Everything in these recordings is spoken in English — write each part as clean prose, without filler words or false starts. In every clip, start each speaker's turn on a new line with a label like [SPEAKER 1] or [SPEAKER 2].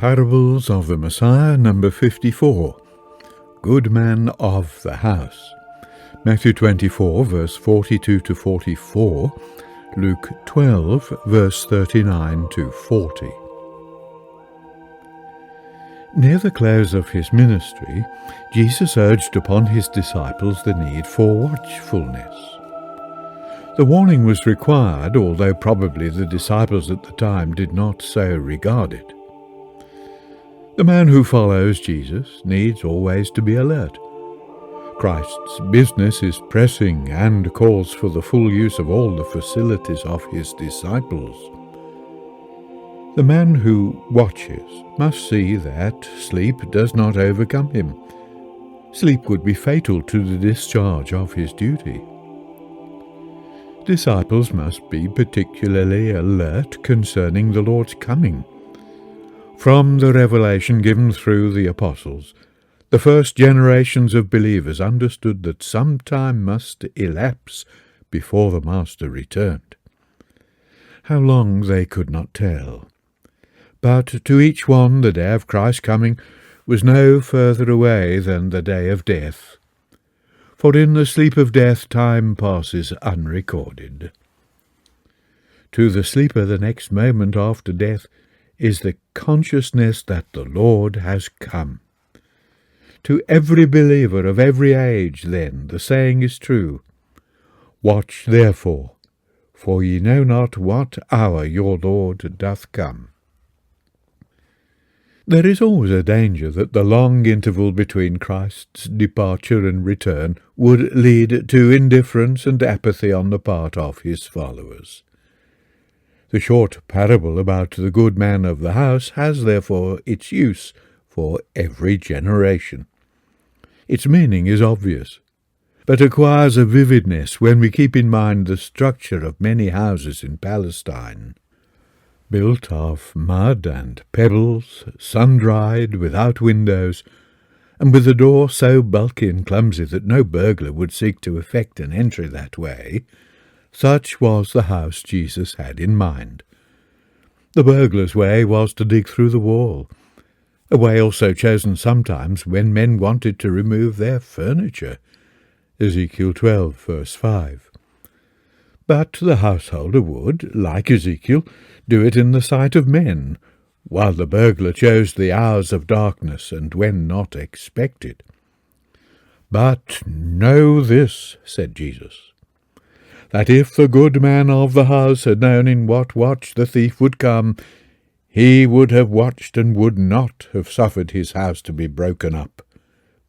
[SPEAKER 1] Parables of the Messiah, number 54. Goodman of the house. Matthew 24, verse 42 to 44. Luke 12, verse 39 to 40. Near the close of his ministry, Jesus urged upon his disciples the need for watchfulness. The warning was required, although probably the disciples at the time did not so regard it. The man who follows Jesus needs always to be alert. Christ's business is pressing and calls for the full use of all the facilities of his disciples. The man who watches must see that sleep does not overcome him. Sleep would be fatal to the discharge of his duty. Disciples must be particularly alert concerning the Lord's coming. From the revelation given through the apostles, the first generations of believers understood that some time must elapse before the Master returned. How long they could not tell. But to each one the day of Christ's coming was no further away than the day of death. For in the sleep of death time passes unrecorded. To the sleeper the next moment after death is the consciousness that the Lord has come. To every believer of every age, then, the saying is true, "Watch therefore, for ye know not what hour your Lord doth come." There is always a danger that the long interval between Christ's departure and return would lead to indifference and apathy on the part of his followers. The short parable about the good man of the house has therefore its use for every generation. Its meaning is obvious, but acquires a vividness when we keep in mind the structure of many houses in Palestine. Built of mud and pebbles, sun-dried, without windows, and with a door so bulky and clumsy that no burglar would seek to effect an entry that way, such was the house Jesus had in mind. The burglar's way was to dig through the wall, a way also chosen sometimes when men wanted to remove their furniture. Ezekiel 12, verse 5. But the householder would, like Ezekiel, do it in the sight of men, while the burglar chose the hours of darkness and when not expected. "But know this," said Jesus, "that if the good man of the house had known in what watch the thief would come, he would have watched and would not have suffered his house to be broken up."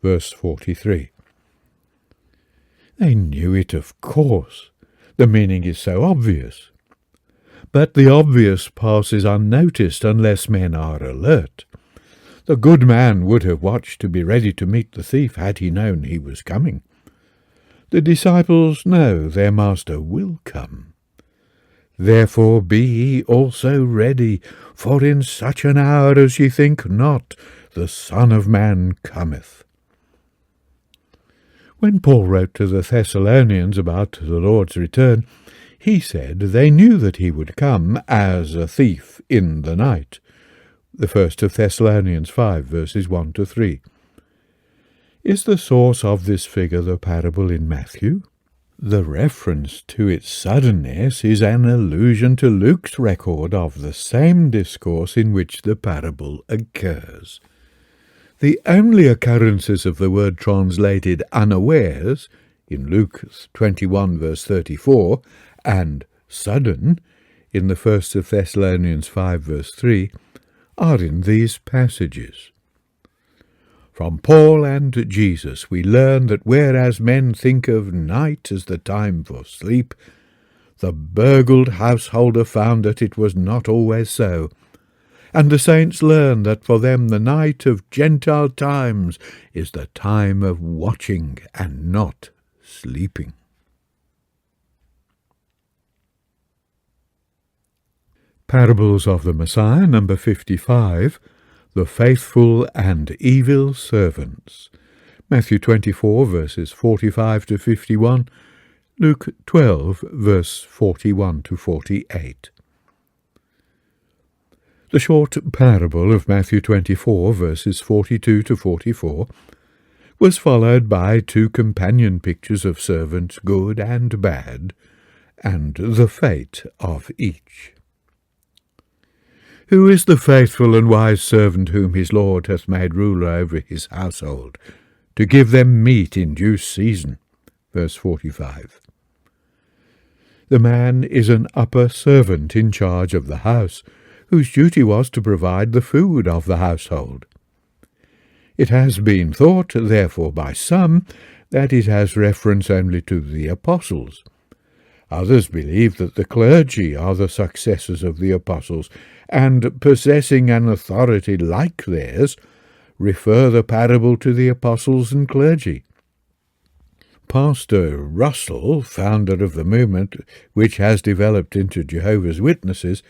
[SPEAKER 1] Verse 43. They knew it, of course. The meaning is so obvious. But the obvious passes unnoticed unless men are alert. The good man would have watched to be ready to meet the thief had he known he was coming. The disciples know their Master will come. "Therefore be ye also ready, for in such an hour as ye think not, the Son of Man cometh." When Paul wrote to the Thessalonians about the Lord's return, he said they knew that he would come as a thief in the night. The first of Thessalonians 5, verses 1 to 3. Is the source of this figure the parable in Matthew? The reference to its suddenness is an allusion to Luke's record of the same discourse in which the parable occurs. The only occurrences of the word translated unawares, in Luke 21, verse 34, and sudden, in the first of Thessalonians 5, verse 3, are in these passages. From Paul and Jesus we learn that whereas men think of night as the time for sleep, the burgled householder found that it was not always so, and the saints learn that for them the night of Gentile times is the time of watching and not sleeping. Parables of the Messiah, number 55. The faithful and evil servants. Matthew 24, verses 45 to 51, Luke 12, verse 41 to 48. The short parable of Matthew 24, verses 42 to 44, was followed by 2 companion pictures of servants good and bad, and the fate of each. Who is the faithful and wise servant whom his Lord hath made ruler over his household, to give them meat in due season? Verse 45. The man is an upper servant in charge of the house, whose duty was to provide the food of the household. It has been thought, therefore, by some, that it has reference only to the apostles. Others believe that the clergy are the successors of the apostles, and, possessing an authority like theirs, refer the parable to the apostles and clergy. Pastor Russell, founder of the movement which has developed into Jehovah's Witnesses,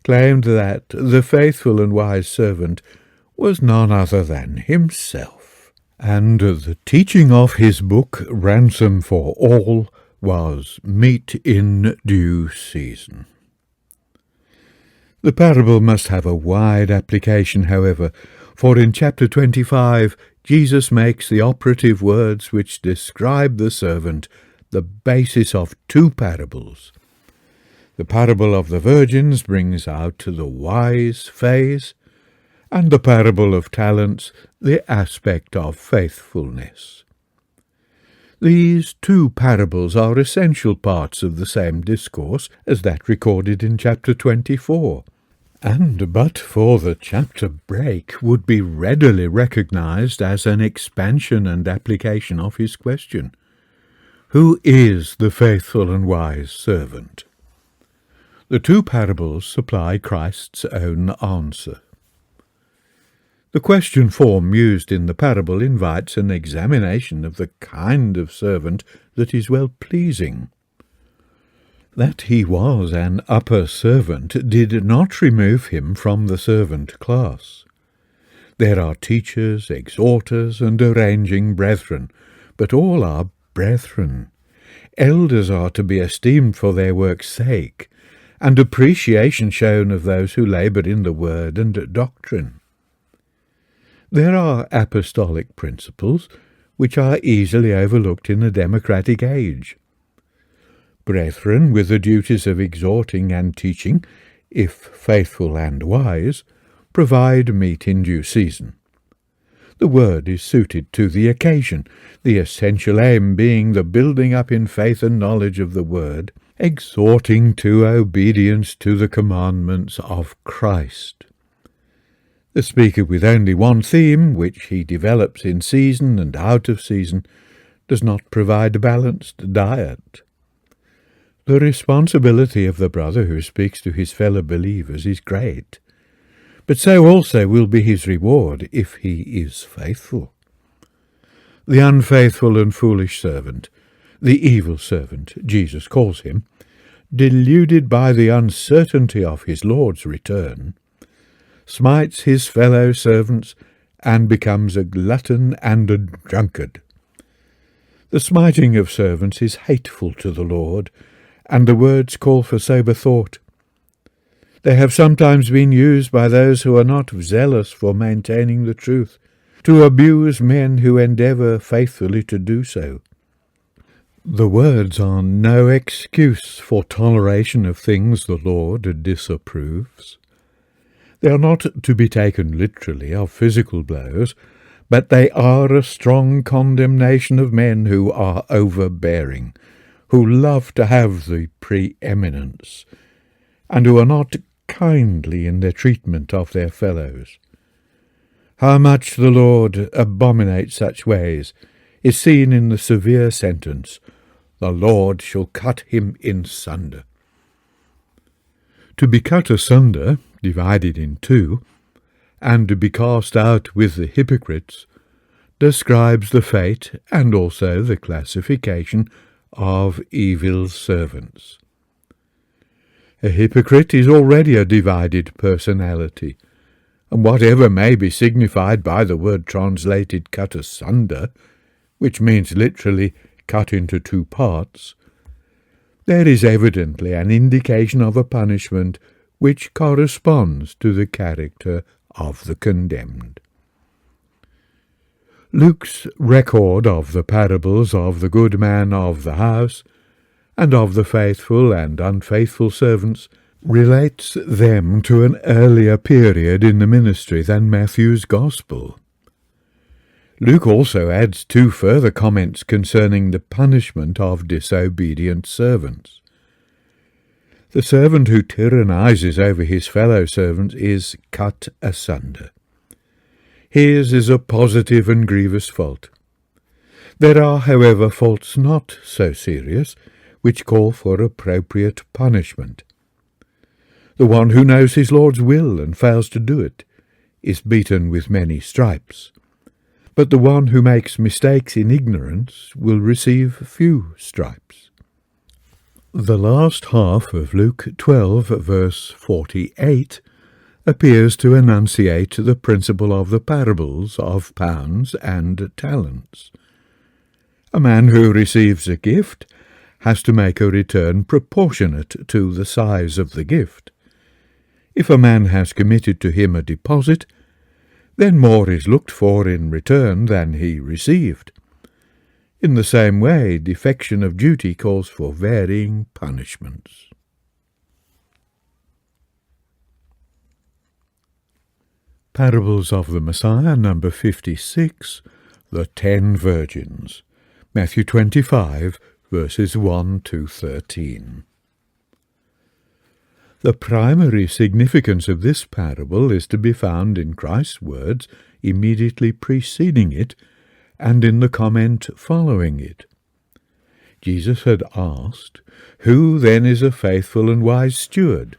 [SPEAKER 1] claimed that the faithful and wise servant was none other than himself, and the teaching of his book, Ransom for All, was meat in due season. The parable must have a wide application, however, for in chapter 25 Jesus makes the operative words which describe the servant the basis of 2 parables. The parable of the virgins brings out the wise phase, and the parable of talents the aspect of faithfulness. These 2 parables are essential parts of the same discourse as that recorded in chapter 24, and but for the chapter break would be readily recognized as an expansion and application of his question. Who is the faithful and wise servant? The 2 parables supply Christ's own answer. The question form used in the parable invites an examination of the kind of servant that is well-pleasing. That he was an upper servant did not remove him from the servant class. There are teachers, exhorters, and arranging brethren, but all are brethren. Elders are to be esteemed for their work's sake, and appreciation shown of those who labour in the word and doctrine. There are apostolic principles which are easily overlooked in a democratic age. Brethren with the duties of exhorting and teaching, if faithful and wise, provide meat in due season. The word is suited to the occasion, the essential aim being the building up in faith and knowledge of the word, exhorting to obedience to the commandments of Christ. The speaker with only one theme, which he develops in season and out of season, does not provide a balanced diet. The responsibility of the brother who speaks to his fellow believers is great, but so also will be his reward if he is faithful. The unfaithful and foolish servant, the evil servant, Jesus calls him, deluded by the uncertainty of his Lord's return, smites his fellow servants and becomes a glutton and a drunkard. The smiting of servants is hateful to the Lord, and the words call for sober thought. They have sometimes been used by those who are not zealous for maintaining the truth, to abuse men who endeavour faithfully to do so. The words are no excuse for toleration of things the Lord disapproves. They are not to be taken literally of physical blows, but they are a strong condemnation of men who are overbearing, who love to have the preeminence, and who are not kindly in their treatment of their fellows. How much the Lord abominates such ways is seen in the severe sentence, "The Lord shall cut him in sunder." To be cut asunder, divided in 2, and to be cast out with the hypocrites, describes the fate and also the classification of evil servants. A hypocrite is already a divided personality, and whatever may be signified by the word translated cut asunder, which means literally cut into 2 parts, there is evidently an indication of a punishment which corresponds to the character of the condemned. Luke's record of the parables of the good man of the house and of the faithful and unfaithful servants relates them to an earlier period in the ministry than Matthew's Gospel. Luke also adds 2 further comments concerning the punishment of disobedient servants. The servant who tyrannizes over his fellow servants is cut asunder. His is a positive and grievous fault. There are, however, faults not so serious, which call for appropriate punishment. The one who knows his Lord's will and fails to do it is beaten with many stripes. But the one who makes mistakes in ignorance will receive few stripes. The last half of Luke 12, verse 48, appears to enunciate the principle of the parables of pounds and talents. A man who receives a gift has to make a return proportionate to the size of the gift. If a man has committed to him a deposit, then more is looked for in return than he received. In the same way, defection of duty calls for varying punishments. Parables of the Messiah, number 56, the 10 Virgins, Matthew 25, verses 1 to 13. The primary significance of this parable is to be found in Christ's words immediately preceding it and in the comment following it. Jesus had asked, "Who then is a faithful and wise steward?"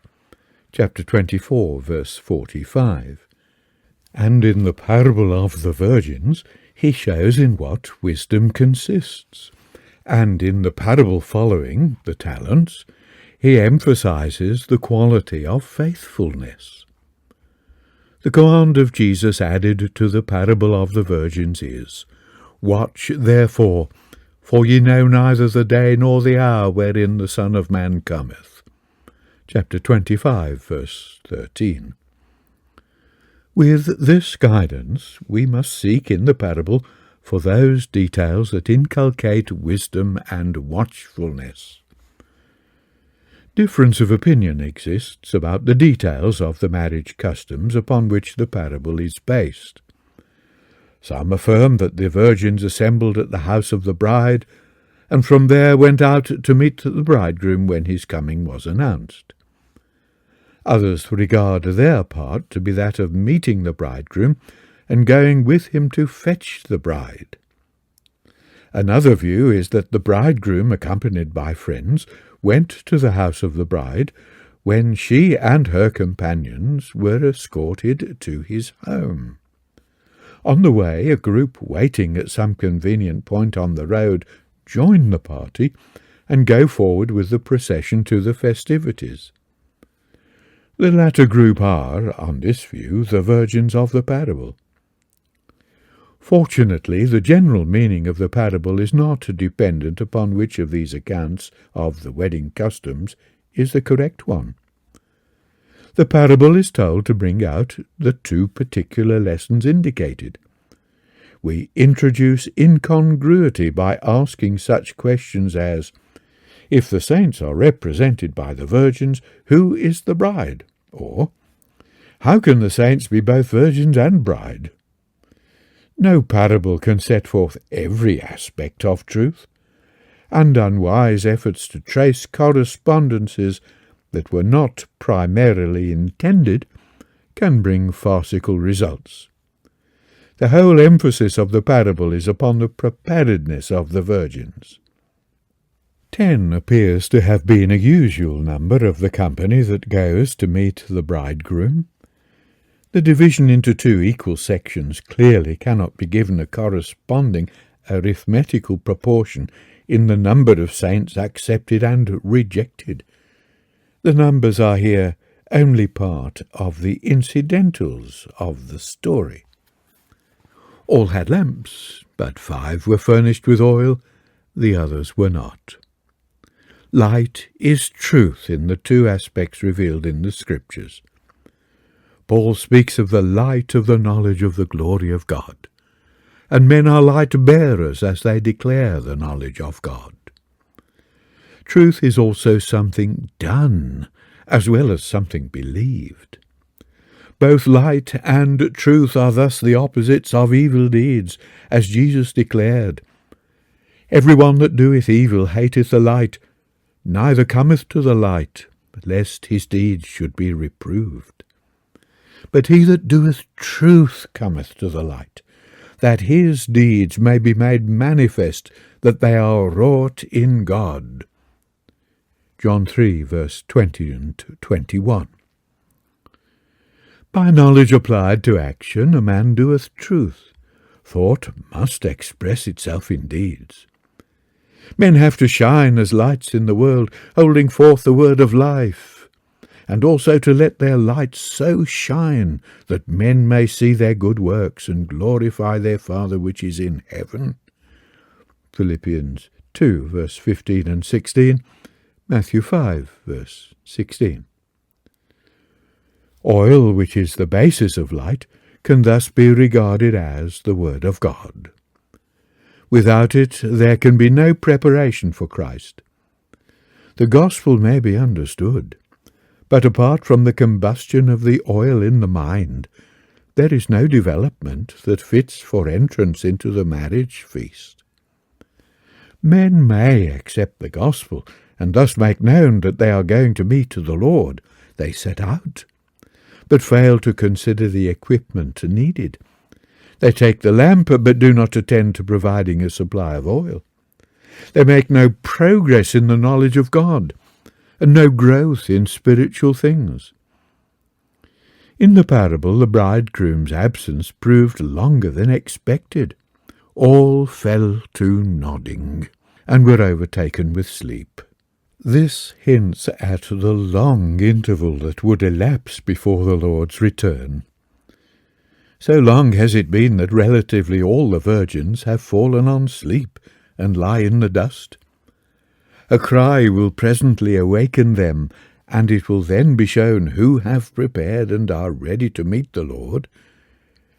[SPEAKER 1] Chapter 24, verse 45. And in the parable of the virgins, he shows in what wisdom consists. And in the parable following, the talents, he emphasizes the quality of faithfulness. The command of Jesus added to the parable of the virgins is, "Watch therefore, for ye know neither the day nor the hour wherein the Son of Man cometh." Chapter 25, verse 13. With this guidance, we must seek in the parable for those details that inculcate wisdom and watchfulness. Difference of opinion exists about the details of the marriage customs upon which the parable is based. Some affirm that the virgins assembled at the house of the bride, and from there went out to meet the bridegroom when his coming was announced. Others regard their part to be that of meeting the bridegroom and going with him to fetch the bride. Another view is that the bridegroom, accompanied by friends, went to the house of the bride when she and her companions were escorted to his home. On the way, a group waiting at some convenient point on the road join the party and go forward with the procession to the festivities. The latter group are, on this view, the virgins of the parable. Fortunately, the general meaning of the parable is not dependent upon which of these accounts of the wedding customs is the correct one. The parable is told to bring out the 2 particular lessons indicated. We introduce incongruity by asking such questions as, if the saints are represented by the virgins, who is the bride? Or, how can the saints be both virgins and bride? No parable can set forth every aspect of truth, and unwise efforts to trace correspondences that were not primarily intended can bring farcical results. The whole emphasis of the parable is upon the preparedness of the virgins. 10 appears to have been a usual number of the company that goes to meet the bridegroom. The division into 2 equal sections clearly cannot be given a corresponding arithmetical proportion in the number of saints accepted and rejected. The numbers are here only part of the incidentals of the story. All had lamps, but 5 were furnished with oil, the others were not. Light is truth in the two aspects revealed in the Scriptures. Paul speaks of the light of the knowledge of the glory of God, and men are light bearers as they declare the knowledge of God. Truth is also something done, as well as something believed. Both light and truth are thus the opposites of evil deeds, as Jesus declared, "Every one that doeth evil hateth the light, neither cometh to the light, lest his deeds should be reproved. But he that doeth truth cometh to the light, that his deeds may be made manifest, that they are wrought in God." John 3, verse 20 and 21. By knowledge applied to action, a man doeth truth. Thought must express itself in deeds. Men have to shine as lights in the world, holding forth the word of life, and also to let their light so shine that men may see their good works and glorify their Father which is in heaven. Philippians 2, verse 15 and 16, Matthew 5, verse 16. Oil, which is the basis of light, can thus be regarded as the Word of God. Without it, there can be no preparation for Christ. The gospel may be understood, but apart from the combustion of the oil in the mind, there is no development that fits for entrance into the marriage feast. Men may accept the gospel, and thus make known that they are going to meet the Lord. They set out, but fail to consider the equipment needed. They take the lamp, but do not attend to providing a supply of oil. They make no progress in the knowledge of God, and no growth in spiritual things. In the parable, the bridegroom's absence proved longer than expected. All fell to nodding, and were overtaken with sleep. This hints at the long interval that would elapse before the Lord's return. So long has it been that relatively all the virgins have fallen on sleep and lie in the dust. A cry will presently awaken them, and it will then be shown who have prepared and are ready to meet the Lord,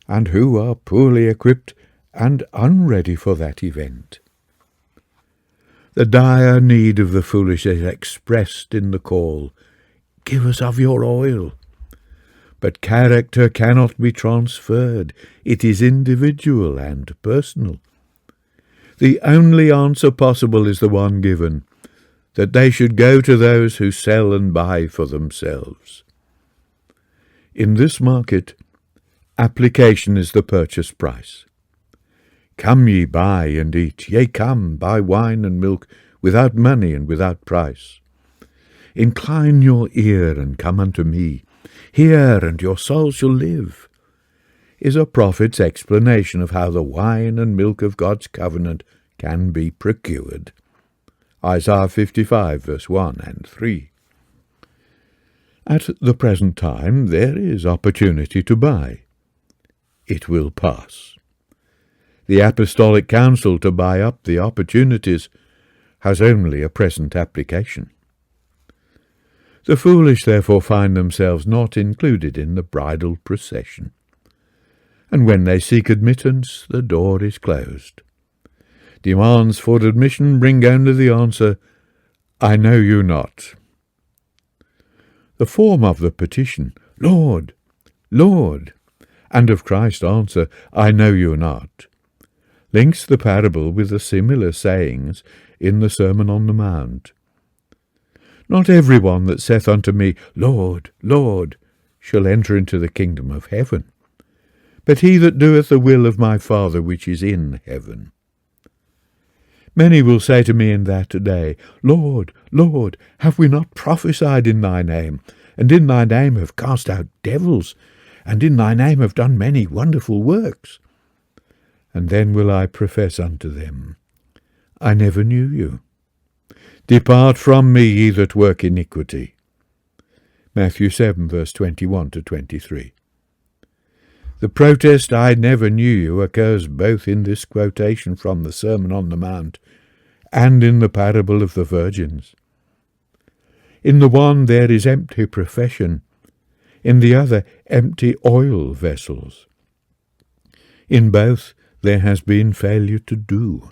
[SPEAKER 1] and who are poorly equipped and unready for that event. The dire need of the foolish is expressed in the call, "Give us of your oil." But character cannot be transferred. It is individual and personal. The only answer possible is the one given, that they should go to those who sell and buy for themselves. In this market, application is the purchase price. Come ye buy and eat, yea, come, buy wine and milk, without money and without price. Incline your ear and come unto me. Hear, and your soul shall live, is a prophet's explanation of how the wine and milk of God's covenant can be procured. Isaiah 55, verse 1 and 3. At the present time there is opportunity to buy. It will pass. The apostolic counsel to buy up the opportunities has only a present application. The foolish therefore find themselves not included in the bridal procession, and when they seek admittance, the door is closed. Demands for admission bring only the answer, "I know you not." The form of the petition, "Lord, Lord," and of Christ's answer, "I know you not," links the parable with the similar sayings in the Sermon on the Mount. Not every one that saith unto me, Lord, Lord, shall enter into the kingdom of heaven, but he that doeth the will of my Father which is in heaven. Many will say to me in that day, Lord, Lord, have we not prophesied in thy name, and in thy name have cast out devils, and in thy name have done many wonderful works? And then will I profess unto them, I never knew you. Depart from me, ye that work iniquity. Matthew 7, verse 21 to 23. The protest, I never knew you, occurs both in this quotation from the Sermon on the Mount and in the parable of the virgins. In the one there is empty profession, in the other empty oil vessels. In both there has been failure to do.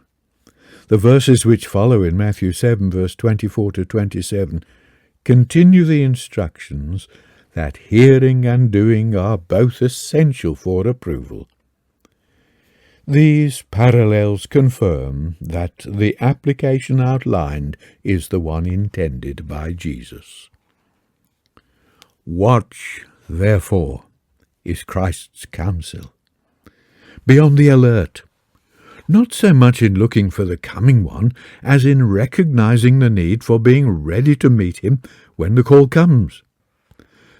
[SPEAKER 1] The verses which follow in Matthew 7, verse 24 to 27, continue the instructions that hearing and doing are both essential for approval. These parallels confirm that the application outlined is the one intended by Jesus. Watch, therefore, is Christ's counsel. Be on the alert, not so much in looking for the coming one as in recognizing the need for being ready to meet him when the call comes.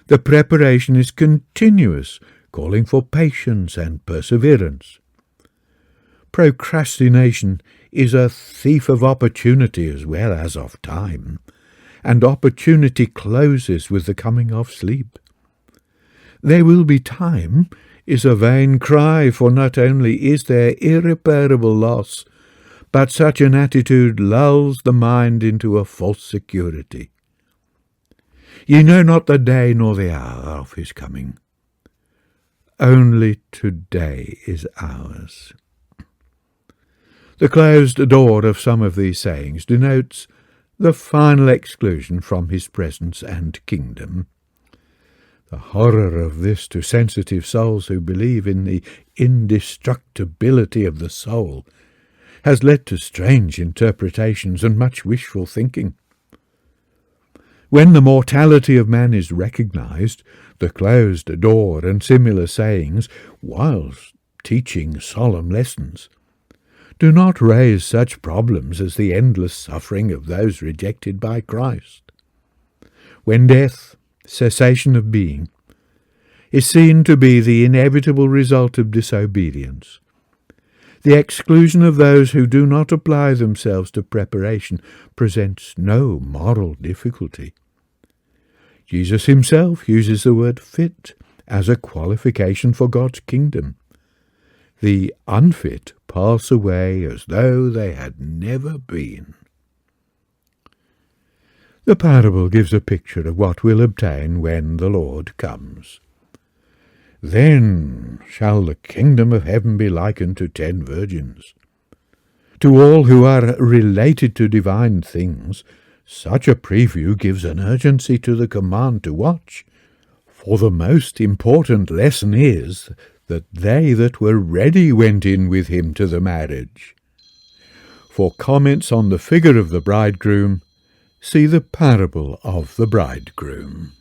[SPEAKER 1] The preparation is continuous, calling for patience and perseverance. Procrastination is a thief of opportunity as well as of time, and opportunity closes with the coming of sleep. There will be time is a vain cry, for not only is there irreparable loss, but such an attitude lulls the mind into a false security. Ye know not the day nor the hour of his coming. Only today is ours. The closed door of some of these sayings denotes the final exclusion from his presence and kingdom. The horror of this to sensitive souls who believe in the indestructibility of the soul has led to strange interpretations and much wishful thinking. When the mortality of man is recognized, the closed door and similar sayings, whilst teaching solemn lessons, do not raise such problems as the endless suffering of those rejected by Christ. When death, cessation of being, is seen to be the inevitable result of disobedience, the exclusion of those who do not apply themselves to preparation presents no moral difficulty. Jesus himself uses the word fit as a qualification for God's kingdom. The unfit pass away as though they had never been. The parable gives a picture of what we'll obtain when the Lord comes. Then shall the kingdom of heaven be likened to 10 virgins. To all who are related to divine things, such a preview gives an urgency to the command to watch, for the most important lesson is that they that were ready went in with him to the marriage. For comments on the figure of the bridegroom, see the parable of the bridegroom.